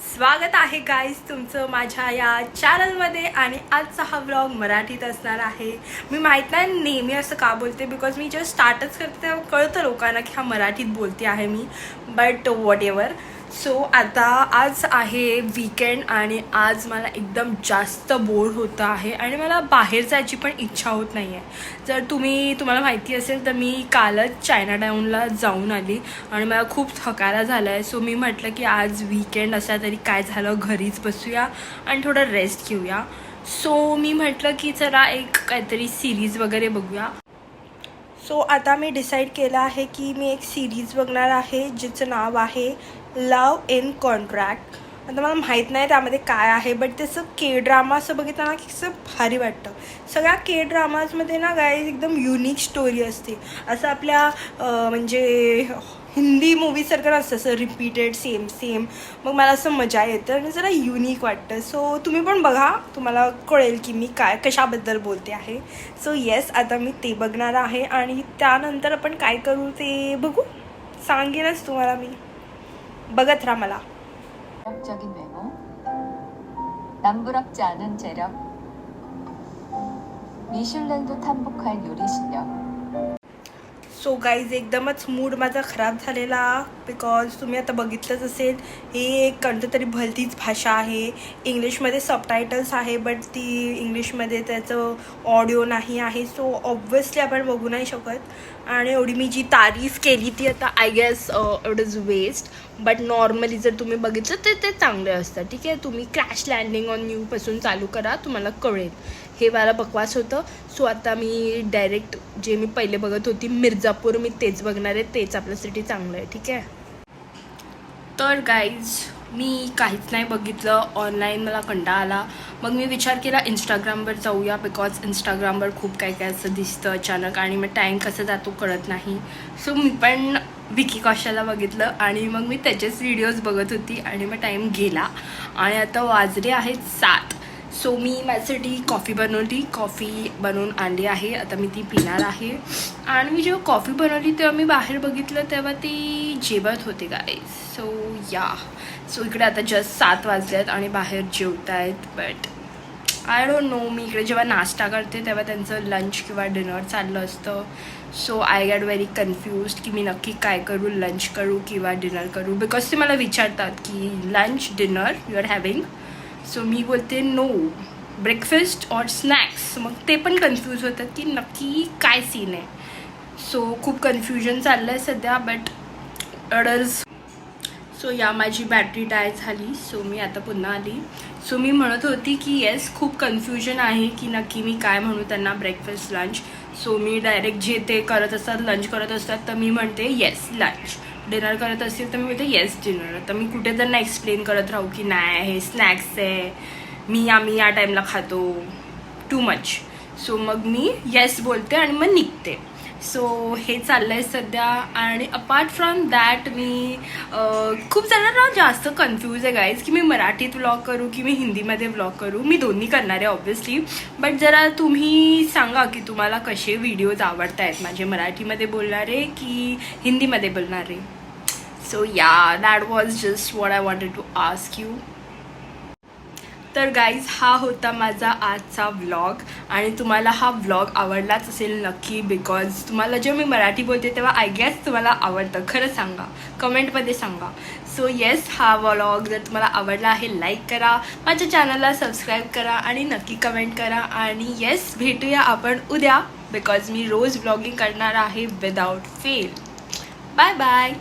स्वागत आहे गाईज तुमचं माझ्या या चॅनलमध्ये. आणि आजचा हा व्लॉग मराठीत असणार आहे. मी माहीत नाही नेहमी असं का बोलते, बिकॉज मी जेव्हा स्टार्टच करते तेव्हा कळतं लोकांना की हा मराठीत बोलते आहे मी, बट वॉट एव्हर. सो आता आज आहे वीकेंड आणि आज मला एकदम जास्त बोर होतं आहे आणि मला बाहेर जायची पण इच्छा होत नाही आहे. जर तुम्हाला माहिती असेल तर मी कालच चायना टाऊनला जाऊन आली आणि मला खूप थकायला झालं आहे. सो मी म्हटलं की आज वीकेंड असला तरी काय झालं, घरीच बसूया आणि थोडं रेस्ट घेऊया. सो मी म्हटलं की चला एक काहीतरी सिरीज वगैरे बघूया. सो आता मी डिसाईड केलं आहे की मी एक सिरीज बघणार आहे जिचं नाव आहे लव इन कॉन्ट्रॅक्ट. आता मला माहीत नाही त्यामध्ये काय आहे, बट त्याचं के ड्रामा असं बघितलं ना की असं भारी वाटतं. सगळ्या के ड्रामाजमध्ये ना गाईज एकदम युनिक स्टोरी असते. असं आपल्या म्हणजे हिंदी मूवीसारखं नसतं असं रिपीटेड सेम. मग मला असं मजा येतं आणि जरा युनिक वाटतं. सो तुम्ही पण बघा, तुम्हाला कळेल की मी कशाबद्दल बोलते आहे. सो येस, आता मी ते बघणार आहे आणि त्यानंतर आपण काय करू ते बघू, सांगेनच तुम्हाला मी. बघत राहा मला. 매력적인 외모, 남부럽지 않은 재력, 미슐랭도 탐복한 요리 실력. सो गाईज एकदमच मूड माझा खराब झालेला, बिकॉज तुम्ही आता बघितलंच असेल ही एक कोणतं तरी भलतीच भाषा आहे. इंग्लिशमध्ये सबटायटल्स आहे बट ती इंग्लिशमध्ये त्याचं ऑडिओ नाही आहे. सो ऑब्वियसली आपण बघू नाही शकत आणि एवढी मी जी तारीफ केली ती आता I guess it is waste. But normally जर तुम्ही बघितलं तर ते चांगले असतं. ठीक आहे, तुम्ही क्रॅश लँडिंग ऑन यूपासून चालू करा, तुम्हाला कळेल. हे मला बकवास होतं. सो आता मी डायरेक्ट जे मी पहिले बघत होती मिर्झापूर, मी तेच बघणार आहे. तेच आपल्यासाठी चांगलं आहे. ठीक आहे. तर गाईज मी काहीच नाही बघितलं ऑनलाईन, मला कंटाळा आला. मग मी विचार केला इंस्टाग्रामवर जाऊया, बिकॉज इंस्टाग्रामवर खूप काय काय असं दिसतं अचानक आणि मग टाईम कसं जातो कळत नाही. सो मी पण विकी कौशलला बघितलं आणि मग मी त्याचेच व्हिडिओज बघत होती आणि मग टाईम गेला आणि आता वाजले आहेत 7. सो मी माझ्यासाठी कॉफी बनवून आणली आहे. आता मी ती पिणार आहे. आणि मी जेव्हा कॉफी बनवली तेव्हा मी बाहेर बघितलं तेव्हा ती जेवत होते गाईज. सो इकडे आता जस्ट 7 वाजले आहेत आणि बाहेर जेवत आहेत. बट आय डोंट नो, मी इकडे जेव्हा नाश्ता करते तेव्हा त्यांचं लंच किंवा डिनर चाललं असतं. So I get very confused की मी नक्की काय करू, लंच करू किंवा डिनर करू, बिकॉज ते मला विचारतात की lunch dinner you are having. So मी बोलते नो, ब्रेकफास्ट और स्नॅक्स. मग ते पण कन्फ्यूज होतात की नक्की काय सीन आहे. सो खूप कन्फ्युजन चाललं आहे सध्या, बट अडल्स. सो या माझी बॅटरी डाय झाली. सो मी आता पुन्हा आली. सो मी म्हणत होती की येस, खूप कन्फ्युजन आहे की नक्की मी काय म्हणू त्यांना, ब्रेकफास्ट लंच. सो मी डायरेक्ट जे ते करत असतात, लंच करत असतात तर मी म्हणते येस लंच. डिनर करत असतील तर मी म्हणते येस डिनर. तर मी कुठे त्यांना एक्सप्लेन करत राहू की नाही हे स्नॅक्स आहे, आम्ही या टाईमला खातो, टू मच. सो मग मी येस बोलते आणि मग निघते. सो हे चाललं आहे सध्या. आणि अपार्ट फ्रॉम दॅट मी खूप जणांना जास्त कन्फ्यूज आहे गाईज की मी मराठीत व्लॉग करू की मी हिंदीमध्ये व्लॉग करू. मी दोन्ही करणार आहे ऑब्व्हियसली, बट जरा तुम्ही सांगा की तुम्हाला कसे व्हिडिओज आवडत आहेत, माझे मराठीमध्ये बोलणारे की हिंदीमध्ये बोलणारे. So yeah that was just what I wanted to ask you. तर गाईज हा होता माझा आजचा व्लॉग आणि तुम्हाला हा व्लॉग आवडलाच असेल नक्की, बिकॉज तुम्हाला जेव्हा मी मराठी बोलते तेव्हा आय गेस तुम्हाला आवडतं. खरं सांगा, कमेंटमध्ये सांगा. सो येस, हा व्लॉग जर तुम्हाला आवडला आहे लाईक करा, माझ्या चॅनलला सबस्क्राईब करा आणि नक्की कमेंट करा. आणि येस, भेटूया आपण उद्या, बिकॉज मी रोज व्लॉगिंग करणार आहे विदाउट फेल. Bye bye.